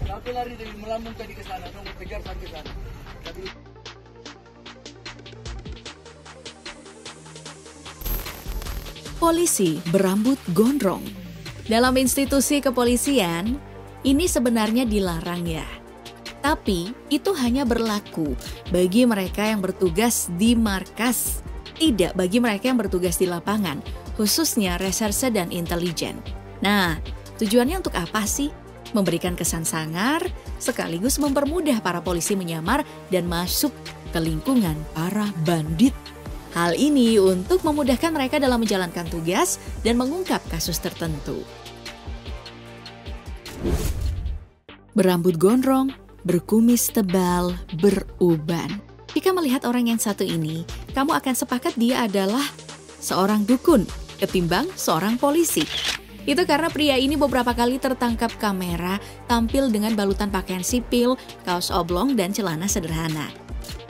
Satu lari dari melambung tadi ke sana, dong kejar sampai sana. Tapi polisi berambut gondrong. Dalam institusi kepolisian, ini sebenarnya dilarang ya. Tapi itu hanya berlaku bagi mereka yang bertugas di markas, tidak bagi mereka yang bertugas di lapangan, khususnya reserse dan intelijen. Nah, tujuannya untuk apa sih? Memberikan kesan sangar, sekaligus mempermudah para polisi menyamar dan masuk ke lingkungan para bandit. Hal ini untuk memudahkan mereka dalam menjalankan tugas dan mengungkap kasus tertentu. Berambut gondrong, berkumis tebal, beruban. Jika melihat orang yang satu ini, kamu akan sepakat dia adalah seorang dukun ketimbang seorang polisi. Itu karena pria ini beberapa kali tertangkap kamera tampil dengan balutan pakaian sipil, kaos oblong, dan celana sederhana.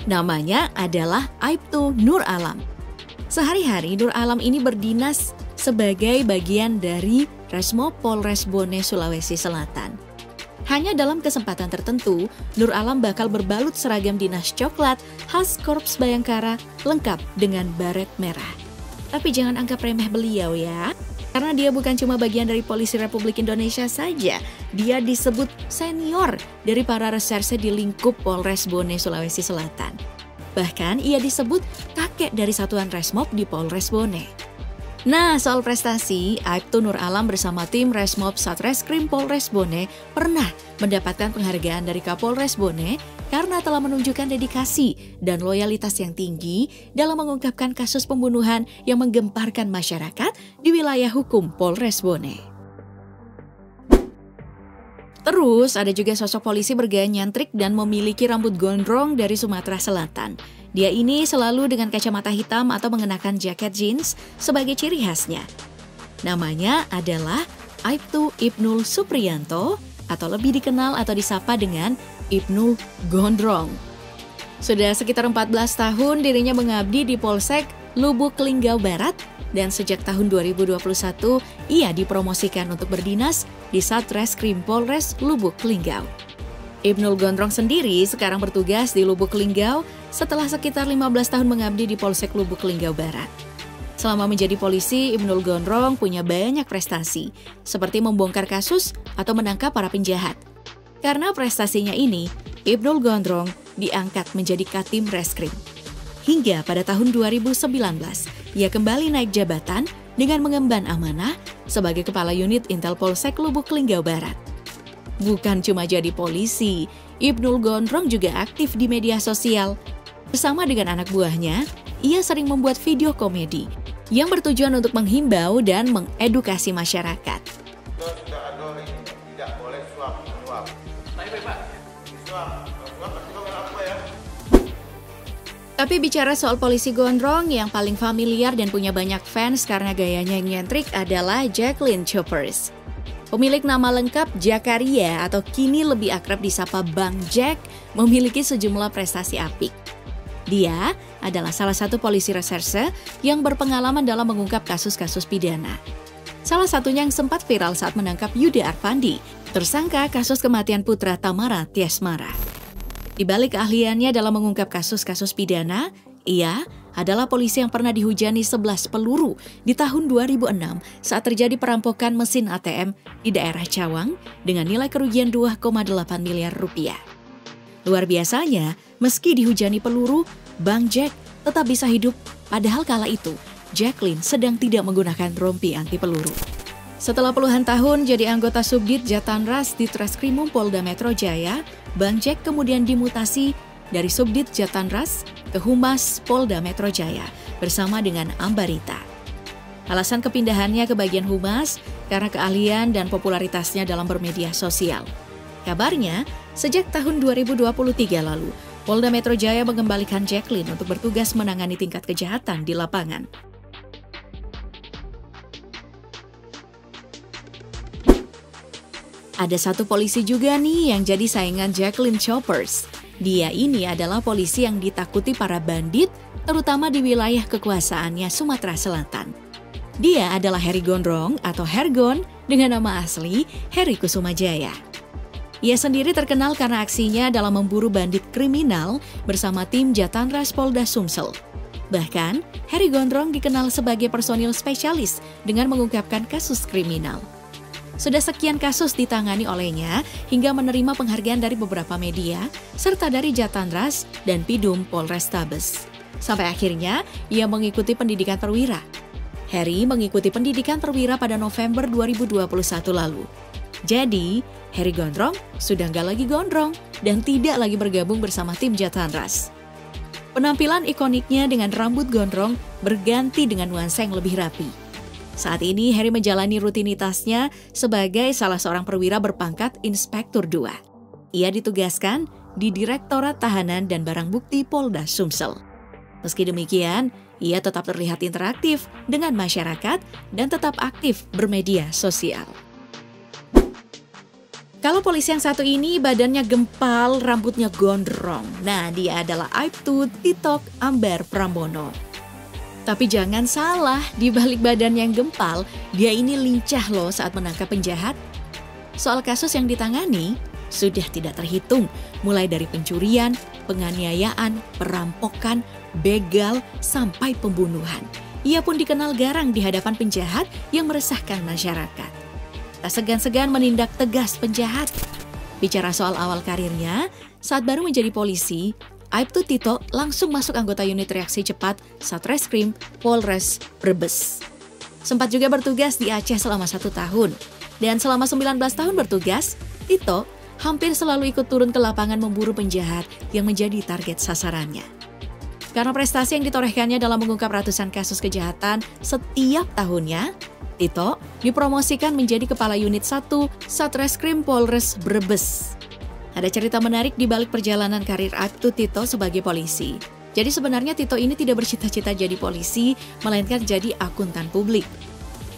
Namanya adalah Aibtu Nur Alam. Sehari-hari Nur Alam ini berdinas sebagai bagian dari Resmo Polres Bone, Sulawesi Selatan. Hanya dalam kesempatan tertentu, Nur Alam bakal berbalut seragam dinas coklat khas Korps Bayangkara lengkap dengan baret merah. Tapi jangan anggap remeh beliau ya. Karena dia bukan cuma bagian dari Polisi Republik Indonesia saja, dia disebut senior dari para reserse di lingkup Polres Bone, Sulawesi Selatan. Bahkan ia disebut kakek dari Satuan Resmob di Polres Bone. Nah, soal prestasi, Aibtu Nur Alam bersama tim Resmob Satreskrim Polres Bone pernah mendapatkan penghargaan dari Kapolres Bone karena telah menunjukkan dedikasi dan loyalitas yang tinggi dalam mengungkapkan kasus pembunuhan yang menggemparkan masyarakat di wilayah hukum Polres Bone. Terus ada juga sosok polisi bergaya nyentrik dan memiliki rambut gondrong dari Sumatera Selatan. Dia ini selalu dengan kacamata hitam atau mengenakan jaket jeans sebagai ciri khasnya. Namanya adalah Aibtu Ibnul Supriyanto atau lebih dikenal atau disapa dengan Ibnul Gondrong. Sudah sekitar 14 tahun dirinya mengabdi di Polsek Lubuk Linggau Barat dan sejak tahun 2021 ia dipromosikan untuk berdinas di Satreskrim Polres Lubuk Linggau. Ibnul Gondrong sendiri sekarang bertugas di Lubuk Linggau setelah sekitar 15 tahun mengabdi di Polsek Lubuk Linggau Barat. Selama menjadi polisi, Ibnul Gondrong punya banyak prestasi, seperti membongkar kasus atau menangkap para penjahat. Karena prestasinya ini, Ibnul Gondrong diangkat menjadi Katim Reskrim. Hingga pada tahun 2019, ia kembali naik jabatan dengan mengemban amanah sebagai Kepala Unit Intel Polsek Lubuk Linggau Barat. Bukan cuma jadi polisi, Ibnul Gondrong juga aktif di media sosial. Bersama dengan anak buahnya, ia sering membuat video komedi yang bertujuan untuk menghimbau dan mengedukasi masyarakat. Sudah ada ini tidak boleh suap menyuap. Tapi bicara soal polisi gondrong, yang paling familiar dan punya banyak fans karena gayanya yang nyentrik adalah Jacqueline Choppers. Pemilik nama lengkap Jakaria atau kini lebih akrab disapa Bang Jack memiliki sejumlah prestasi apik. Dia adalah salah satu polisi reserse yang berpengalaman dalam mengungkap kasus-kasus pidana. Salah satunya yang sempat viral saat menangkap Yuda Arfandi, tersangka kasus kematian putra Tamara Tiasmara. Di balik keahliannya dalam mengungkap kasus-kasus pidana, ia adalah polisi yang pernah dihujani 11 peluru di tahun 2006 saat terjadi perampokan mesin ATM di daerah Cawang dengan nilai kerugian 2,8 miliar rupiah. Luar biasanya, meski dihujani peluru, Bang Jack tetap bisa hidup, padahal kala itu Jacqueline sedang tidak menggunakan rompi anti peluru. Setelah puluhan tahun jadi anggota Subdit Jatanras di Treskrimum Polda Metro Jaya, Bang Jack kemudian dimutasi dari Subdit Jatanras ke Humas Polda Metro Jaya bersama dengan Ambarita. Alasan kepindahannya ke bagian Humas karena keahlian dan popularitasnya dalam bermedia sosial. Kabarnya, sejak tahun 2023 lalu, Polda Metro Jaya mengembalikan Jacqueline untuk bertugas menangani tingkat kejahatan di lapangan. Ada satu polisi juga nih yang jadi saingan Jacqueline Choppers. Dia ini adalah polisi yang ditakuti para bandit, terutama di wilayah kekuasaannya Sumatera Selatan. Dia adalah Heri Gondrong atau Hergon dengan nama asli Heri Kusumajaya. Ia sendiri terkenal karena aksinya dalam memburu bandit kriminal bersama tim Jatantras Polda Sumsel. Bahkan, Heri Gondrong dikenal sebagai personil spesialis dengan mengungkapkan kasus kriminal. Sudah sekian kasus ditangani olehnya hingga menerima penghargaan dari beberapa media serta dari Jatantras dan Pidum Polrestabes. Sampai akhirnya ia mengikuti pendidikan perwira. Heri mengikuti pendidikan perwira pada November 2021 lalu. Jadi, Heri Gondrong sudah nggak lagi gondrong dan tidak lagi bergabung bersama tim Jatantras. Penampilan ikoniknya dengan rambut gondrong berganti dengan nuansa yang lebih rapi. Saat ini, Heri menjalani rutinitasnya sebagai salah seorang perwira berpangkat Inspektur 2. Ia ditugaskan di Direktorat Tahanan dan Barang Bukti Polda Sumsel. Meski demikian, ia tetap terlihat interaktif dengan masyarakat dan tetap aktif bermedia sosial. Kalau polisi yang satu ini badannya gempal, rambutnya gondrong. Nah, dia adalah Aibtu Titok Ambar Prambono. Tapi jangan salah, di balik badan yang gempal, dia ini lincah loh saat menangkap penjahat. Soal kasus yang ditangani, sudah tidak terhitung, mulai dari pencurian, penganiayaan, perampokan, begal, sampai pembunuhan. Ia pun dikenal garang di hadapan penjahat yang meresahkan masyarakat. Tak segan-segan menindak tegas penjahat. Bicara soal awal karirnya, saat baru menjadi polisi, Aibtu Tito langsung masuk anggota unit reaksi cepat Satreskrim Polres Brebes. Sempat juga bertugas di Aceh selama 1 tahun. Dan selama 19 tahun bertugas, Tito hampir selalu ikut turun ke lapangan memburu penjahat yang menjadi target sasarannya. Karena prestasi yang ditorehkannya dalam mengungkap ratusan kasus kejahatan setiap tahunnya, Tito dipromosikan menjadi Kepala Unit 1 Satreskrim Polres Brebes. Ada cerita menarik di balik perjalanan karir Aibtu Tito sebagai polisi. Jadi sebenarnya Tito ini tidak bercita-cita jadi polisi, melainkan jadi akuntan publik.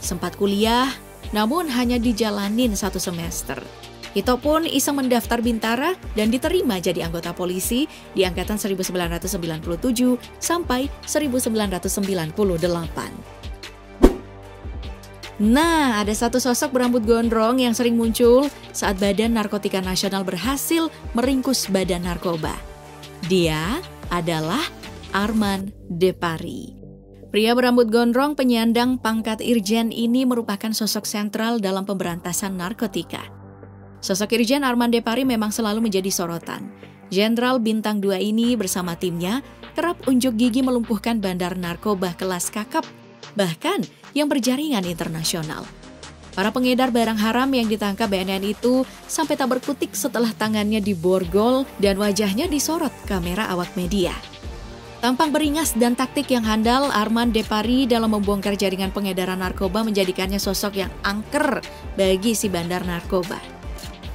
Sempat kuliah, namun hanya dijalanin 1 semester. Tito pun iseng mendaftar Bintara dan diterima jadi anggota polisi di angkatan 1997 sampai 1998. Nah, ada satu sosok berambut gondrong yang sering muncul saat Badan Narkotika Nasional berhasil meringkus badan narkoba. Dia adalah Arman Depari. Pria berambut gondrong penyandang pangkat Irjen ini merupakan sosok sentral dalam pemberantasan narkotika. Sosok Irjen Arman Depari memang selalu menjadi sorotan. Jenderal Bintang 2 ini bersama timnya kerap unjuk gigi melumpuhkan bandar narkoba kelas kakap, bahkan yang berjaringan internasional. Para pengedar barang haram yang ditangkap BNN itu sampai tak berkutik setelah tangannya diborgol dan wajahnya disorot kamera awak media. Tampang beringas dan taktik yang handal, Arman Depari dalam membongkar jaringan pengedaran narkoba menjadikannya sosok yang angker bagi si bandar narkoba.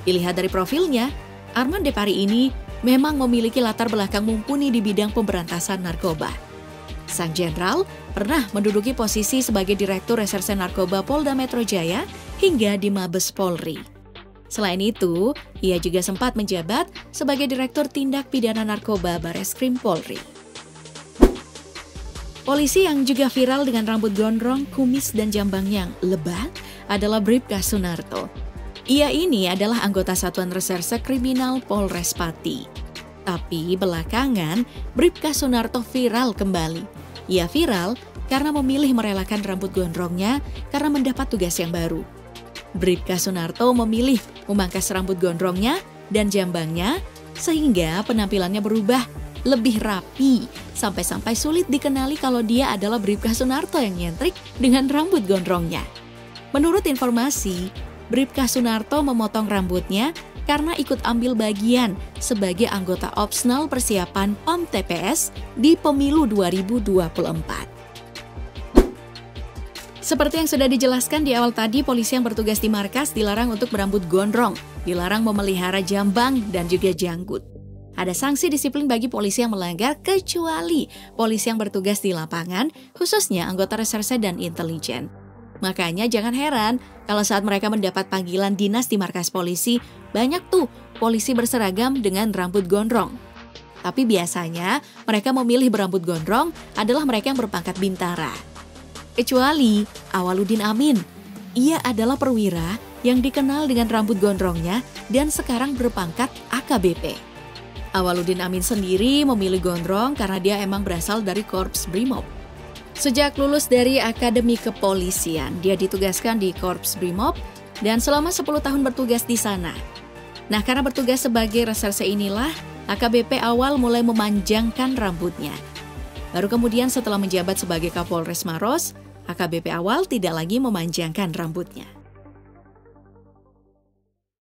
Dilihat dari profilnya, Arman Depari ini memang memiliki latar belakang mumpuni di bidang pemberantasan narkoba. Sang jenderal pernah menduduki posisi sebagai Direktur Reserse Narkoba Polda Metro Jaya hingga di Mabes Polri. Selain itu, ia juga sempat menjabat sebagai Direktur Tindak Pidana Narkoba Bareskrim Polri. Polisi yang juga viral dengan rambut gondrong, kumis, dan jambang yang lebat adalah Bribka Sunarto. Ia ini adalah anggota Satuan Reserse Kriminal Polres Pati. Tapi belakangan, Bribka Sunarto viral kembali. Ia viral karena memilih merelakan rambut gondrongnya karena mendapat tugas yang baru. Bribka Sunarto memilih memangkas rambut gondrongnya dan jambangnya sehingga penampilannya berubah lebih rapi, sampai-sampai sulit dikenali kalau dia adalah Bribka Sunarto yang nyentrik dengan rambut gondrongnya. Menurut informasi, Bribka Sunarto memotong rambutnya karena ikut ambil bagian sebagai anggota opsional persiapan PAM TPS di pemilu 2024. Seperti yang sudah dijelaskan di awal tadi, polisi yang bertugas di markas dilarang untuk berambut gondrong, dilarang memelihara jambang dan juga janggut. Ada sanksi disiplin bagi polisi yang melanggar kecuali polisi yang bertugas di lapangan, khususnya anggota reserse dan intelijen. Makanya jangan heran kalau saat mereka mendapat panggilan dinas di markas polisi, banyak tuh polisi berseragam dengan rambut gondrong. Tapi biasanya mereka memilih berambut gondrong adalah mereka yang berpangkat bintara. Kecuali Awaludin Amin, ia adalah perwira yang dikenal dengan rambut gondrongnya dan sekarang berpangkat AKBP. Awaludin Amin sendiri memilih gondrong karena dia emang berasal dari Korps Brimob. Sejak lulus dari Akademi Kepolisian, dia ditugaskan di Korps Brimob dan selama 10 tahun bertugas di sana. Nah, karena bertugas sebagai reserse inilah, AKBP awal mulai memanjangkan rambutnya. Baru kemudian setelah menjabat sebagai Kapolres Maros, AKBP awal tidak lagi memanjangkan rambutnya.